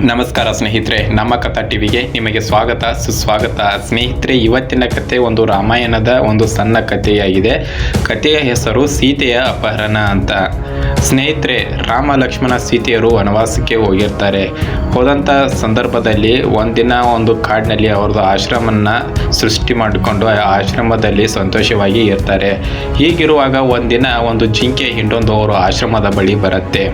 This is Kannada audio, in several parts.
ನಮಸ್ಕಾರ ಸ್ನೇಹಿತರೆ, ನಮ್ಮ ಕಥಾ ಟಿವಿಗೆ ನಿಮಗೆ ಸ್ವಾಗತ ಸುಸ್ವಾಗತ. ಸ್ನೇಹಿತರೆ, ಇವತ್ತಿನ ಕತೆ ಒಂದು ರಾಮಾಯಣದ ಒಂದು ಸಣ್ಣ ಕಥೆಯಾಗಿದೆ. ಕಥೆಯ ಹೆಸರು ಸೀತೆಯ ಅಪಹರಣ ಅಂತ. ಸ್ನೇಹಿತರೆ, ರಾಮ ಲಕ್ಷ್ಮಣ ಸೀತೆಯರು ವನವಾಸಕ್ಕೆ ಹೋಗಿರ್ತಾರೆ. ಹೋದಂಥ ಸಂದರ್ಭದಲ್ಲಿ ಒಂದಿನ ಒಂದು ಕಾಡಿನಲ್ಲಿ ಅವ್ರದ್ದು ಆಶ್ರಮನ ಸೃಷ್ಟಿ ಮಾಡಿಕೊಂಡು ಆ ಆಶ್ರಮದಲ್ಲಿ ಸಂತೋಷವಾಗಿ ಇರ್ತಾರೆ. ಹೀಗಿರುವಾಗ ಒಂದಿನ ಒಂದು ಜಿಂಕೆ ಹಿಂಡೊಂದು ಅವರು ಆಶ್ರಮದ ಬಳಿ ಬರುತ್ತೆ.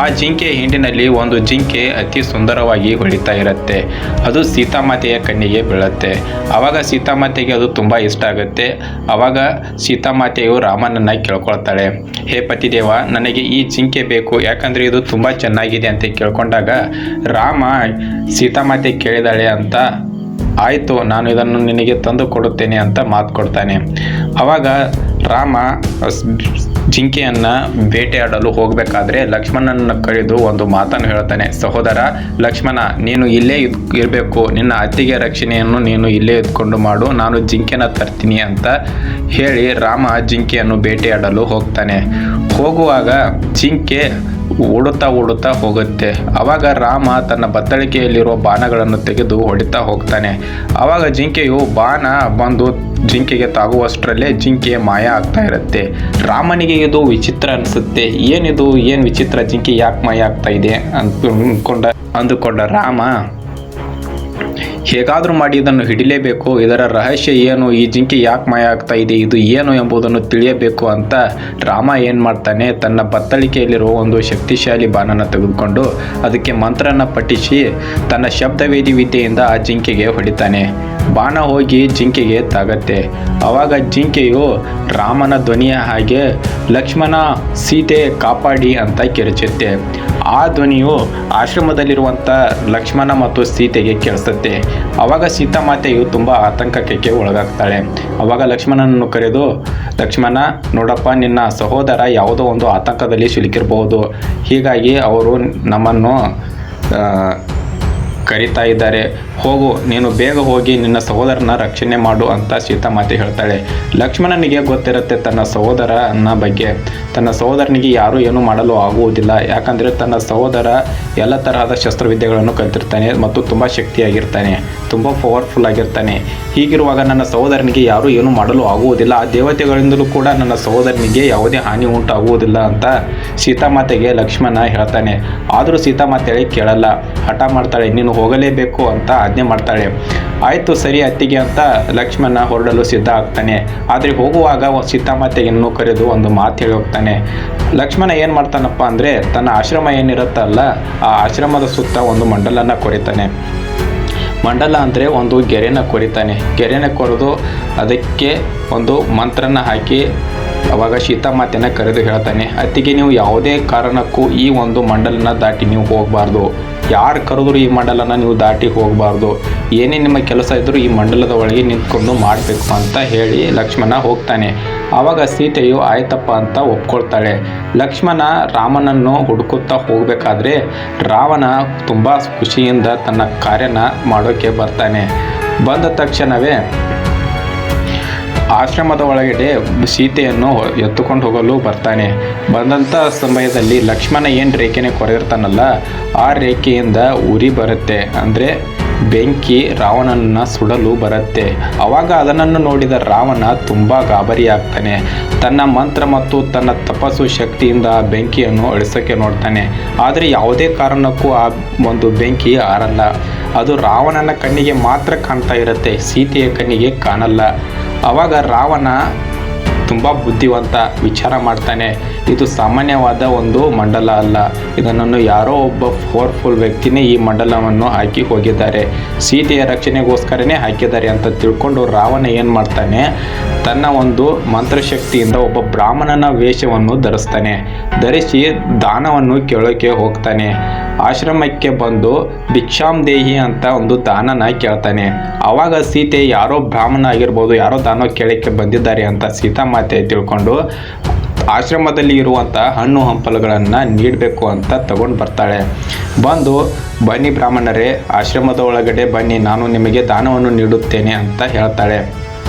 ಆ ಜಿಂಕೆ ಹಿಂಡಿನಲ್ಲಿ ಒಂದು ಜಿಂಕೆ ಅತಿ ಸುಂದರವಾಗಿ ಹೊಳಿತಾ ಇರುತ್ತೆ. ಅದು ಸೀತಾಮಾತೆಯ ಕಣ್ಣಿಗೆ ಬೀಳುತ್ತೆ. ಆವಾಗ ಸೀತಾಮಾತೆಗೆ ಅದು ತುಂಬ ಇಷ್ಟ ಆಗುತ್ತೆ. ಆವಾಗ ಸೀತಾಮಾತೆಯು ರಾಮನನ್ನು ಕೇಳ್ಕೊಳ್ತಾಳೆ, ಹೇ ಪತಿದೇವ, ನನಗೆ ಈ ಜಿಂಕೆ ಬೇಕು, ಯಾಕಂದರೆ ಇದು ತುಂಬ ಚೆನ್ನಾಗಿದೆ ಅಂತ ಕೇಳ್ಕೊಂಡಾಗ ರಾಮ ಸೀತಾಮಾತೆ ಕೇಳಿದಾಳೆ ಅಂತ, ಆಯಿತು, ನಾನು ಇದನ್ನು ನಿನಗೆ ತಂದು ಕೊಡುತ್ತೇನೆ ಅಂತ ಮಾತು ಕೊಡ್ತಾನೆ. ಆವಾಗ ರಾಮ ಜಿಂಕೆಯನ್ನು ಬೇಟೆಯಾಡಲು ಹೋಗಬೇಕಾದ್ರೆ ಲಕ್ಷ್ಮಣನನ್ನು ಕರೆದು ಒಂದು ಮಾತನ್ನು ಹೇಳ್ತಾನೆ. ಸಹೋದರ ಲಕ್ಷ್ಮಣ, ನೀನು ಇಲ್ಲೇ ಇರಬೇಕು, ನಿನ್ನ ಅತ್ತಿಗೆ ರಕ್ಷಣೆಯನ್ನು ನೀನು ಇಲ್ಲೇ ಇದ್ಕೊಂಡು ಮಾಡು, ನಾನು ಜಿಂಕೆನ ತರ್ತೀನಿ ಅಂತ ಹೇಳಿ ರಾಮ ಜಿಂಕೆಯನ್ನು ಬೇಟೆಯಾಡಲು ಹೋಗ್ತಾನೆ. ಹೋಗುವಾಗ ಜಿಂಕೆ ಓಡುತ್ತಾ ಹೋಗುತ್ತೆ. ಆವಾಗ ರಾಮ ತನ್ನ ಬತ್ತಳಿಕೆಯಲ್ಲಿರುವ ಬಾಣಗಳನ್ನು ತೆಗೆದು ಹೊಡಿತಾ ಹೋಗ್ತಾನೆ. ಆವಾಗ ಜಿಂಕೆಯು ಬಾಣ ಬಂದು ಜಿಂಕೆಗೆ ತಾಗುವಷ್ಟರಲ್ಲೇ ಜಿಂಕೆ ಮಾಯ ಆಗ್ತಾ ಇರುತ್ತೆ. ರಾಮನಿಗೆ ಇದು ವಿಚಿತ್ರ ಅನಿಸುತ್ತೆ. ಏನು ವಿಚಿತ್ರ, ಜಿಂಕೆ ಯಾಕೆ ಮಾಯ ಆಗ್ತಾ ಇದೆ ಅಂದುಕೊಂಡ ರಾಮ ಹೇಗಾದರೂ ಮಾಡಿ ಇದನ್ನು ಹಿಡಿಲೇಬೇಕು, ಇದರ ರಹಸ್ಯ ಏನು, ಈ ಜಿಂಕೆ ಯಾಕೆ ಮಾಯ ಆಗ್ತಾ ಇದೆ, ಇದು ಏನು ಎಂಬುದನ್ನು ತಿಳಿಯಬೇಕು ಅಂತ ರಾಮ ಏನು ಮಾಡ್ತಾನೆ, ತನ್ನ ಬತ್ತಳಿಕೆಯಲ್ಲಿರುವ ಒಂದು ಶಕ್ತಿಶಾಲಿ ಬಾಣನ ತೆಗೆದುಕೊಂಡು ಅದಕ್ಕೆ ಮಂತ್ರನ ಪಠಿಸಿ ತನ್ನ ಶಬ್ದವೇದಿ ವಿದ್ಯೆಯಿಂದ ಆ ಜಿಂಕೆಗೆ ಹೊಡಿತಾನೆ. ಬಾಣ ಹೋಗಿ ಜಿಂಕೆಗೆ ತಾಗತ್ತೆ. ಆವಾಗ ಜಿಂಕೆಯು ರಾಮನ ಧ್ವನಿಯ ಹಾಗೆ ಲಕ್ಷ್ಮಣ, ಸೀತೆ ಕಾಪಾಡಿ ಅಂತ ಕಿರುಚುತ್ತೆ. ಆ ಧ್ವನಿಯು ಆಶ್ರಮದಲ್ಲಿರುವಂಥ ಲಕ್ಷ್ಮಣ ಮತ್ತು ಸೀತೆಗೆ ಕೇಳಿಸುತ್ತೆ. ಆವಾಗ ಸೀತಾಮಾತೆಯು ತುಂಬ ಆತಂಕಕ್ಕೆ ಒಳಗಾಗ್ತಾಳೆ. ಆವಾಗ ಲಕ್ಷ್ಮಣನನ್ನು ಕರೆದು, ಲಕ್ಷ್ಮಣ ನೋಡಪ್ಪ, ನಿನ್ನ ಸಹೋದರ ಯಾವುದೋ ಒಂದು ಆತಂಕದಲ್ಲಿ ಸಿಲುಕಿರಬಹುದು, ಹೀಗಾಗಿ ಅವರು ನಮ್ಮನ್ನು ಕರೀತಾ ಇದ್ದಾರೆ, ಹೋಗು, ನೀನು ಬೇಗ ಹೋಗಿ ನಿನ್ನ ಸಹೋದರನ ರಕ್ಷಣೆ ಮಾಡು ಅಂತ ಸೀತಾಮಾತೆ ಹೇಳ್ತಾಳೆ. ಲಕ್ಷ್ಮಣನಿಗೆ ಗೊತ್ತಿರುತ್ತೆ ತನ್ನ ಸಹೋದರನ ಬಗ್ಗೆ. ತನ್ನ ಸಹೋದರನಿಗೆ ಯಾರೂ ಏನೂ ಮಾಡಲು ಆಗುವುದಿಲ್ಲ, ಯಾಕಂದರೆ ತನ್ನ ಸಹೋದರ ಎಲ್ಲ ತರಹದ ಶಸ್ತ್ರವಿದ್ಯೆಗಳನ್ನು ಕಲಿತಿರ್ತಾನೆ ಮತ್ತು ತುಂಬ ಶಕ್ತಿಯಾಗಿರ್ತಾನೆ, ತುಂಬ ಪವರ್ಫುಲ್ ಆಗಿರ್ತಾನೆ. ಹೀಗಿರುವಾಗ ನನ್ನ ಸಹೋದರನಿಗೆ ಯಾರೂ ಏನೂ ಮಾಡಲು ಆಗುವುದಿಲ್ಲ, ಆ ದೇವತೆಗಳಿಂದಲೂ ಕೂಡ ನನ್ನ ಸಹೋದರನಿಗೆ ಯಾವುದೇ ಹಾನಿ ಉಂಟಾಗುವುದಿಲ್ಲ ಅಂತ ಸೀತಾಮಾತೆಗೆ ಲಕ್ಷ್ಮಣ ಹೇಳ್ತಾನೆ. ಆದರೂ ಸೀತಾಮಾತೆ ಕೇಳಲ್ಲ, ಹಠ ಮಾಡ್ತಾಳೆ, ನೀನು ಹೋಗಲೇಬೇಕು ಅಂತ ಆಜ್ಞೆ ಮಾಡ್ತಾಳೆ. ಆಯಿತು ಸರಿ ಅತ್ತಿಗೆ ಅಂತ ಲಕ್ಷ್ಮಣ ಹೊರಡಲು ಸಿದ್ಧ ಆಗ್ತಾನೆ. ಆದರೆ ಹೋಗುವಾಗ ಸೀತಾಮಾತೆಯನ್ನು ಕರೆದು ಒಂದು ಮಾತು ಹೇಳಿ ಹೋಗ್ತಾನೆ. ಲಕ್ಷ್ಮಣ ಏನು ಮಾಡ್ತಾನಪ್ಪ ಅಂದರೆ, ತನ್ನ ಆಶ್ರಮ ಏನಿರುತ್ತಲ್ಲ ಆ ಆಶ್ರಮದ ಸುತ್ತ ಒಂದು ಮಂಡಲನ ಕೊರಿತಾನೆ. ಮಂಡಲ ಅಂದರೆ ಒಂದು ಗೆರೆನ ಕೊರಿತಾನೆ. ಗೆರೆನ ಕೊರೆದು ಅದಕ್ಕೆ ಒಂದು ಮಂತ್ರನ ಹಾಕಿ ಅವಾಗ ಸೀತಾಮಾತೆನ ಕರೆದು ಹೇಳ್ತಾನೆ, ಅತ್ತಿಗೆ, ನೀವು ಯಾವುದೇ ಕಾರಣಕ್ಕೂ ಈ ಒಂದು ಮಂಡಲನ ದಾಟಿ ನೀವು ಹೋಗಬಾರ್ದು, ಯಾರು ಕರೆದ್ರು ಈ ಮಂಡಲನ ನೀವು ದಾಟಿ ಹೋಗಬಾರ್ದು, ಏನೇ ನಿಮ್ಮ ಕೆಲಸ ಇದ್ದರೂ ಈ ಮಂಡಲದ ಒಳಗೆ ನಿಂತ್ಕೊಂಡು ಮಾಡಬೇಕು ಅಂತ ಹೇಳಿ ಲಕ್ಷ್ಮಣ ಹೋಗ್ತಾನೆ. ಆವಾಗ ಸೀತೆಯು ಆಯ್ತಪ್ಪ ಅಂತ ಒಪ್ಕೊಳ್ತಾಳೆ. ಲಕ್ಷ್ಮಣ ರಾಮನನ್ನು ಹುಡುಕುತ್ತಾ ಹೋಗಬೇಕಾದ್ರೆ ರಾವಣ ತುಂಬ ಖುಷಿಯಿಂದ ತನ್ನ ಕಾರ್ಯನ ಮಾಡೋಕ್ಕೆ ಬರ್ತಾನೆ. ಬಂದ ತಕ್ಷಣವೇ ಆಶ್ರಮದ ಒಳಗಡೆ ಸೀತೆಯನ್ನು ಎತ್ತುಕೊಂಡು ಹೋಗಲು ಬರ್ತಾನೆ. ಬಂದಂಥ ಸಮಯದಲ್ಲಿ ಲಕ್ಷ್ಮಣ ಏನು ರೇಖೆನೆ ಕೊರೆದಿರ್ತಾನಲ್ಲ ಆ ರೇಖೆಯಿಂದ ಉರಿ ಬರುತ್ತೆ, ಅಂದರೆ ಬೆಂಕಿ ರಾವಣನನ್ನು ಸುಡಲು ಬರುತ್ತೆ. ಆವಾಗ ಅದನ್ನು ನೋಡಿದ ರಾವಣ ತುಂಬ ಗಾಬರಿಯಾಗ್ತಾನೆ. ತನ್ನ ಮಂತ್ರ ಮತ್ತು ತನ್ನ ತಪಸ್ಸು ಶಕ್ತಿಯಿಂದ ಬೆಂಕಿಯನ್ನು ಅಳಿಸೋಕ್ಕೆ ನೋಡ್ತಾನೆ. ಆದರೆ ಯಾವುದೇ ಕಾರಣಕ್ಕೂ ಆ ಒಂದು ಬೆಂಕಿ ಆರಲ್ಲ. ಅದು ರಾವಣನ ಕಣ್ಣಿಗೆ ಮಾತ್ರ ಕಾಣ್ತಾ ಇರುತ್ತೆ, ಸೀತೆಯ ಕಣ್ಣಿಗೆ ಕಾಣಲ್ಲ. ಆವಾಗ ರಾವಣ ತುಂಬ ಬುದ್ಧಿವಂತ, ವಿಚಾರ ಮಾಡ್ತಾನೆ, ಇದು ಸಾಮಾನ್ಯವಾದ ಒಂದು ಮಂಡಲ ಅಲ್ಲ, ಇದನ್ನು ಯಾರೋ ಒಬ್ಬ ಪವರ್ಫುಲ್ ವ್ಯಕ್ತಿನೇ ಈ ಮಂಡಲವನ್ನು ಹಾಕಿ ಹೋಗಿದ್ದಾರೆ, ಸೀತೆಯ ರಕ್ಷಣೆಗೋಸ್ಕರನೇ ಹಾಕಿದ್ದಾರೆ ಅಂತ ತಿಳ್ಕೊಂಡು ರಾವಣ ಏನು ಮಾಡ್ತಾನೆ, ತನ್ನ ಒಂದು ಮಂತ್ರಶಕ್ತಿಯಿಂದ ಒಬ್ಬ ಬ್ರಾಹ್ಮಣನ ವೇಷವನ್ನು ಧರಿಸಿ ದಾನವನ್ನು ಕೇಳೋಕ್ಕೆ ಹೋಗ್ತಾನೆ. ಆಶ್ರಮಕ್ಕೆ ಬಂದು ಭಿಕ್ಷಾಂ ದೇಹಿ ಅಂತ ಒಂದು ದಾನನ ಕೇಳ್ತಾನೆ. ಆವಾಗ ಸೀತೆ ಯಾರೋ ಬ್ರಾಹ್ಮಣ ಆಗಿರ್ಬೋದು, ಯಾರೋ ದಾನ ಕೇಳಕ್ಕೆ ಬಂದಿದ್ದಾರೆ ಅಂತ ಸೀತಾಮಾತೆ ತಿಳ್ಕೊಂಡು ಆಶ್ರಮದಲ್ಲಿ ಇರುವಂಥ ಹಣ್ಣು ಹಂಪಲುಗಳನ್ನು ನೀಡಬೇಕು ಅಂತ ತಗೊಂಡು ಬರ್ತಾಳೆ. ಬಂದು, ಬನ್ನಿ ಬ್ರಾಹ್ಮಣರೇ, ಆಶ್ರಮದ ಒಳಗಡೆ ಬನ್ನಿ, ನಾನು ನಿಮಗೆ ದಾನವನ್ನು ನೀಡುತ್ತೇನೆ ಅಂತ ಹೇಳ್ತಾಳೆ.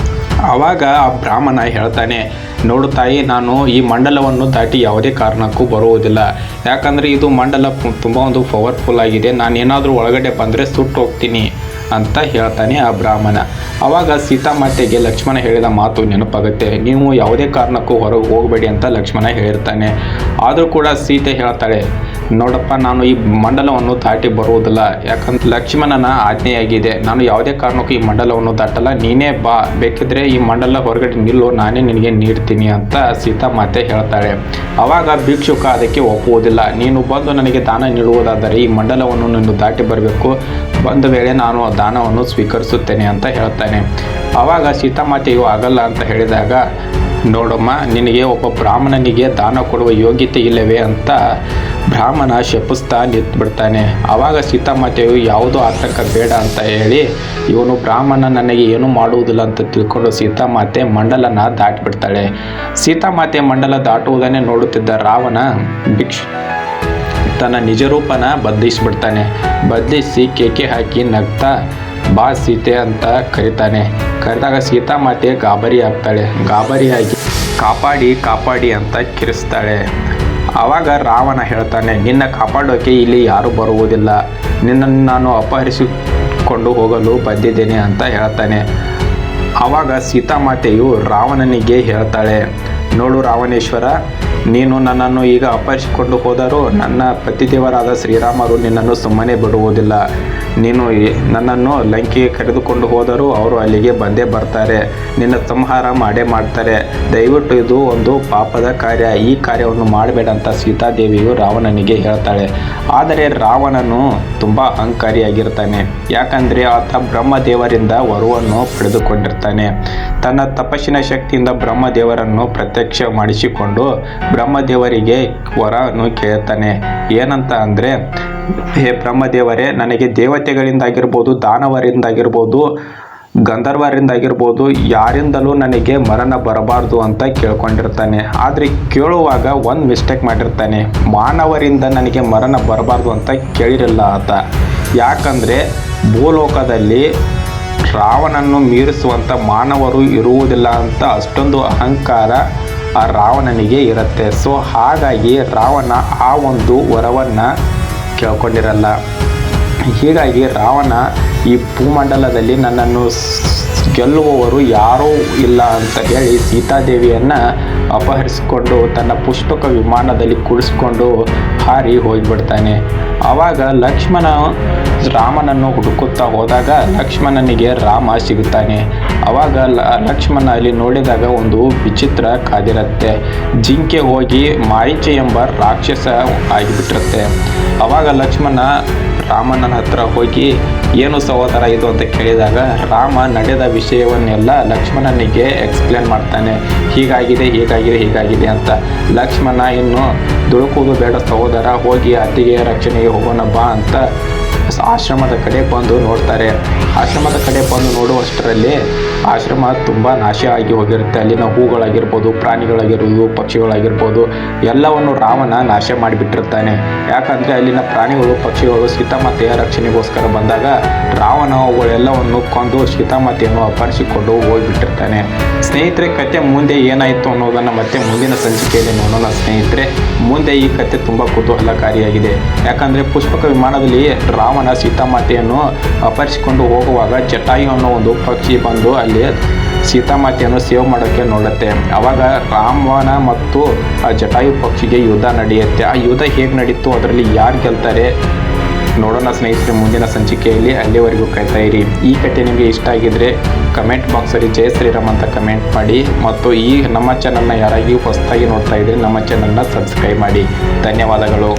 ಆವಾಗ ಆ ಬ್ರಾಹ್ಮಣ ಹೇಳ್ತಾನೆ, ನೋಡು ತಾಯಿ, ನಾನು ಈ ಮಂಡಲವನ್ನು ದಾಟಿ ಯಾವುದೇ ಕಾರಣಕ್ಕೂ ಬರುವುದಿಲ್ಲ. ಯಾಕಂದರೆ ಇದು ಮಂಡಲ ತುಂಬ ಒಂದು ಪವರ್ಫುಲ್ ಆಗಿದೆ. ನಾನೇನಾದರೂ ಒಳಗಡೆ ಬಂದರೆ ಸುಟ್ಟು ಹೋಗ್ತೀನಿ ಅಂತ ಹೇಳ್ತಾನೆ ಆ ಬ್ರಾಹ್ಮಣ. ಆವಾಗ ಸೀತಾಮಾತೆಗೆ ಲಕ್ಷ್ಮಣ ಹೇಳಿದ ಮಾತು ನೆನಪಾಗುತ್ತೆ. ನೀವು ಯಾವುದೇ ಕಾರಣಕ್ಕೂ ಹೊರಗೆ ಹೋಗಬೇಡಿ ಅಂತ ಲಕ್ಷ್ಮಣ ಹೇಳಿರ್ತಾನೆ. ಆದರೂ ಕೂಡ ಸೀತೆ ಹೇಳ್ತಾಳೆ, ನೋಡಪ್ಪ, ನಾನು ಈ ಮಂಡಲವನ್ನು ದಾಟಿ ಬರುವುದಿಲ್ಲ. ಯಾಕಂದ್ರೆ ಲಕ್ಷ್ಮಣನ ಆಜ್ಞೆಯಾಗಿದೆ. ನಾನು ಯಾವುದೇ ಕಾರಣಕ್ಕೂ ಈ ಮಂಡಲವನ್ನು ದಾಟಲ್ಲ. ನೀನೇ ಬಾ, ಬೇಕಿದ್ರೆ ಈ ಮಂಡಲ ಹೊರಗಡೆ ನಿಲ್ಲು, ನಾನೇ ನಿನಗೆ ನೀಡ್ತೀನಿ ಅಂತ ಸೀತಾಮಾತೆ ಹೇಳ್ತಾಳೆ. ಆವಾಗ ಭಿಕ್ಷುಕ ಅದಕ್ಕೆ ಒಪ್ಪುವುದಿಲ್ಲ. ನೀನು ಬಂದು ನನಗೆ ದಾನ ನೀಡುವುದಾದರೆ ಈ ಮಂಡಲವನ್ನು ನೀನು ದಾಟಿ ಬರಬೇಕು. ಬಂದ ವೇಳೆ ನಾನು ದಾನವನ್ನು ಸ್ವೀಕರಿಸುತ್ತೇನೆ ಅಂತ ಹೇಳ್ತಾನೆ. ಆವಾಗ ಸೀತಾಮಾತೆಯು ಆಗಲ್ಲ ಅಂತ ಹೇಳಿದಾಗ, ನೋಡಮ್ಮ, ನಿನಗೆ ಒಬ್ಬ ಬ್ರಾಹ್ಮಣನಿಗೆ ದಾನ ಕೊಡುವ ಯೋಗ್ಯತೆ ಇಲ್ಲವೇ ಅಂತ ಬ್ರಾಹ್ಮಣ ಶಪಿಸ್ತಾ ನಿಂತುಬಿಡ್ತಾನೆ. ಆವಾಗ ಸೀತಾಮಾತೆಯು ಯಾವುದೋ ಆತಂಕ ಬೇಡ ಅಂತ ಹೇಳಿ, ಇವನು ಬ್ರಾಹ್ಮಣ ನನಗೆ ಏನೂ ಮಾಡುವುದಿಲ್ಲ ಅಂತ ತಿಳ್ಕೊಂಡು ಸೀತಾಮಾತೆ ಮಂಡಲನ ದಾಟಿಬಿಡ್ತಾಳೆ. ಸೀತಾಮಾತೆ ಮಂಡಲ ದಾಟುವುದನ್ನೇ ನೋಡುತ್ತಿದ್ದ ರಾವಣ ತನ್ನ ನಿಜ ರೂಪನ ಬದಲಿಸಿಬಿಡ್ತಾನೆ. ಬದಲಿಸಿ ಕೇಕೆ ಹಾಕಿ ನಗ್ತಾ ಬಾ ಸೀತೆ ಅಂತ ಕರೀತಾನೆ. ಕರೆದಾಗ ಸೀತಾಮಾತೆ ಗಾಬರಿ ಆಗ್ತಾಳೆ. ಗಾಬರಿಯಾಗಿ ಕಾಪಾಡಿ ಕಾಪಾಡಿ ಅಂತ ಕಿರಿಸ್ತಾಳೆ. ಆವಾಗ ರಾವಣ ಹೇಳ್ತಾನೆ, ನಿನ್ನ ಕಾಪಾಡೋಕೆ ಇಲ್ಲಿ ಯಾರೂ ಬರುವುದಿಲ್ಲ. ನಿನ್ನನ್ನು ನಾನು ಅಪಹರಿಸಿಕೊಂಡು ಹೋಗಲು ಬಂದಿದ್ದೇನೆ ಅಂತ ಹೇಳ್ತಾನೆ. ಆವಾಗ ಸೀತಾಮಾತೆಯು ರಾವಣನಿಗೆ ಹೇಳ್ತಾಳೆ, ನೋಡು ರಾವಣೇಶ್ವರ, ನೀನು ನನ್ನನ್ನು ಈಗ ಅಪಹರಿಸಿಕೊಂಡು ಹೋದರೂ ನನ್ನ ಪತಿದೇವರಾದ ಶ್ರೀರಾಮರು ನಿನ್ನನ್ನು ಸುಮ್ಮನೆ ಬಿಡುವುದಿಲ್ಲ. ನೀನು ನನ್ನನ್ನು ಲಂಕೆಗೆ ಕರೆದುಕೊಂಡು ಹೋದರೂ ಅವರು ಅಲ್ಲಿಗೆ ಬಂದೇ ಬರ್ತಾರೆ. ನಿನ್ನ ಸಂಹಾರ ಮಾಡೇ ಮಾಡ್ತಾರೆ. ದಯವಿಟ್ಟು ಇದು ಒಂದು ಪಾಪದ ಕಾರ್ಯ. ಈ ಕಾರ್ಯವನ್ನು ಮಾಡಬೇಡ ಅಂತ ಸೀತಾದೇವಿಯು ರಾವಣನಿಗೆ ಹೇಳ್ತಾಳೆ. ಆದರೆ ರಾವಣನು ತುಂಬ ಅಹಂಕಾರಿಯಾಗಿರ್ತಾನೆ. ಯಾಕಂದರೆ ಆತ ಬ್ರಹ್ಮದೇವರಿಂದ ವರವನ್ನು ಪಡೆದುಕೊಂಡಿರ್ತಾನೆ. ತನ್ನ ತಪಸ್ಸಿನ ಶಕ್ತಿಯಿಂದ ಬ್ರಹ್ಮದೇವರನ್ನು ಪ್ರತ್ಯಕ್ಷ ಮಾಡಿಸಿಕೊಂಡು ಬ್ರಹ್ಮದೇವರಿಗೆ ವರವನ್ನು ಕೇಳ್ತಾನೆ. ಏನಂತ ಅಂದರೆ, ಹೇ ಬ್ರಹ್ಮದೇವರೇ, ನನಗೆ ದೇವತೆಗಳಿಂದಾಗಿರ್ಬೋದು, ದಾನವರಿಂದಾಗಿರ್ಬೋದು, ಗಂಧರ್ವರಿಂದಾಗಿರ್ಬೋದು, ಯಾರಿಂದಲೂ ನನಗೆ ಮರಣ ಬರಬಾರ್ದು ಅಂತ ಕೇಳ್ಕೊಂಡಿರ್ತಾನೆ. ಆದರೆ ಕೇಳುವಾಗ ಒಂದು ಮಿಸ್ಟೇಕ್ ಮಾಡಿರ್ತಾನೆ. ಮಾನವರಿಂದ ನನಗೆ ಮರಣ ಬರಬಾರ್ದು ಅಂತ ಕೇಳಿರಲ್ಲ ಆತ. ಯಾಕಂದರೆ ಭೂಲೋಕದಲ್ಲಿ ರಾವಣನನ್ನು ಮೀರಿಸುವಂಥ ಮಾನವರು ಇರುವುದಿಲ್ಲ ಅಂತ ಅಷ್ಟೊಂದು ಅಹಂಕಾರ ಆ ರಾವಣನಿಗೆ ಇರುತ್ತೆ. ಸೊ ಹಾಗಾಗಿ ರಾವಣ ಆ ಒಂದು ವರವನ್ನು ಕೇಳ್ಕೊಂಡಿರಲ್ಲ. ಹೀಗಾಗಿ ರಾವಣ ಈ ಭೂಮಂಡಲದಲ್ಲಿ ನನ್ನನ್ನು ಗೆಲ್ಲುವವರು ಯಾರೂ ಇಲ್ಲ ಅಂತ ಹೇಳಿ ಸೀತಾದೇವಿಯನ್ನು ಅಪಹರಿಸಿಕೊಂಡು ತನ್ನ ಪುಷ್ಪಕ ವಿಮಾನದಲ್ಲಿ ಕುಳಿಸ್ಕೊಂಡು ಹಾರಿ ಹೋಗಿಬಿಡ್ತಾನೆ. ಆವಾಗ ಲಕ್ಷ್ಮಣ ರಾಮನನ್ನು ಹುಡುಕುತ್ತಾ ಹೋದಾಗ ಲಕ್ಷ್ಮಣನಿಗೆ ರಾಮ ಸಿಗುತ್ತಾನೆ. ಆವಾಗ ಲಕ್ಷ್ಮಣ ಅಲ್ಲಿ ನೋಡಿದಾಗ ಒಂದು ವಿಚಿತ್ರ ಕಾದಿರುತ್ತೆ. ಜಿಂಕೆ ಹೋಗಿ ಮಾರೀಚ ಎಂಬ ರಾಕ್ಷಸ ಆಗಿಬಿಟ್ಟಿರುತ್ತೆ. ಆವಾಗ ಲಕ್ಷ್ಮಣ ರಾಮನ ಹತ್ರ ಹೋಗಿ, ಏನು ಸಹೋದರ ಇದು ಅಂತ ಕೇಳಿದಾಗ ರಾಮ ನಡೆದ ವಿಷಯವನ್ನೆಲ್ಲ ಲಕ್ಷ್ಮಣನಿಗೆ ಎಕ್ಸ್ಪ್ಲೇನ್ ಮಾಡ್ತಾನೆ. ಹೀಗಾಗಿದೆ ಅಂತ. ಲಕ್ಷ್ಮಣ ಇನ್ನು ದುಡುಕುವುದು ಬೇಡ ಸಹೋದರ, ಹೋಗಿ ಅತ್ತಿಗೆಯ ರಕ್ಷಣೆಗೆ ಹೋಗೋಣ ಬಾ ಅಂತ ಆಶ್ರಮದ ಕಡೆ ಬಂದು ನೋಡ್ತಾರೆ. ಆಶ್ರಮದ ಕಡೆ ಬಂದು ನೋಡುವಷ್ಟರಲ್ಲಿ ಆಶ್ರಮ ತುಂಬ ನಾಶ ಆಗಿ ಹೋಗಿರುತ್ತೆ. ಅಲ್ಲಿನ ಹೂಗಳಾಗಿರ್ಬೋದು, ಪ್ರಾಣಿಗಳಾಗಿರ್ಬೋದು, ಪಕ್ಷಿಗಳಾಗಿರ್ಬೋದು, ಎಲ್ಲವನ್ನು ರಾವಣ ನಾಶ ಮಾಡಿಬಿಟ್ಟಿರ್ತಾನೆ. ಯಾಕಂದರೆ ಅಲ್ಲಿನ ಪ್ರಾಣಿಗಳು, ಪಕ್ಷಿಗಳು ಸೀತಾಮಾತೆಯ ರಕ್ಷಣೆಗೋಸ್ಕರ ಬಂದಾಗ ರಾವಣ ಅವುಗಳೆಲ್ಲವನ್ನು ಕೊಂದು ಸೀತಾಮಾತೆಯನ್ನು ಅಪಹರಿಸಿಕೊಂಡು ಹೋಗಿಬಿಟ್ಟಿರ್ತಾನೆ. ಸ್ನೇಹಿತರೆ, ಕತೆ ಮುಂದೆ ಏನಾಯಿತು ಅನ್ನೋದನ್ನು ಮತ್ತೆ ಮುಂದಿನ ಸಂಚಿಕೆಯಲ್ಲಿ ನೋಡೋಣ ಸ್ನೇಹಿತರೆ. ಮುಂದೆ ಈ ಕತೆ ತುಂಬ ಕುತೂಹಲಕಾರಿಯಾಗಿದೆ. ಯಾಕಂದರೆ ಪುಷ್ಪಕ ವಿಮಾನದಲ್ಲಿ ರಾವಣ ಸೀತಾಮಾತೆಯನ್ನು ಅಪಹರಿಸಿಕೊಂಡು ಹೋಗುವಾಗ ಜಟಾಯು ಅನ್ನೋ ಒಂದು ಪಕ್ಷಿ ಬಂದು ಅಲ್ಲಿ ಸೀತಾಮಾತೆಯನ್ನು ಸೇವ್ ಮಾಡೋಕ್ಕೆ ನೋಡುತ್ತೆ. ಆವಾಗ ರಾವಣ ಮತ್ತು ಆ ಜಟಾಯು ಪಕ್ಷಿಗೆ ಯುದ್ಧ ನಡೆಯುತ್ತೆ. ಆ ಯುದ್ಧ ಹೇಗೆ ನಡೀತು, ಅದರಲ್ಲಿ ಯಾರು ಗೆಲ್ತಾರೆ ನೋಡೋಣ ಸ್ನೇಹಿತರೆ ಮುಂದಿನ ಸಂಚಿಕೆಯಲ್ಲಿ. ಅಲ್ಲಿವರೆಗೂ ಕಾಯ್ತಾ ಇರಿ. ಈ ಕತೆ ನಿಮಗೆ ಇಷ್ಟ ಆಗಿದ್ರೆ ಕಮೆಂಟ್ ಬಾಕ್ಸಲ್ಲಿ ಜೈ ಶ್ರೀರಾಮ್ ಅಂತ ಕಮೆಂಟ್ ಮಾಡಿ. ಮತ್ತು ಈ ನಮ್ಮ ಚಾನಲ್ನ ಯಾರಾಗಿಯೂ ಹೊಸದಾಗಿ ನೋಡ್ತಾ ಇದ್ರೆ ನಮ್ಮ ಚಾನಲ್ನ ಸಬ್ಸ್ಕ್ರೈಬ್ ಮಾಡಿ. ಧನ್ಯವಾದಗಳು.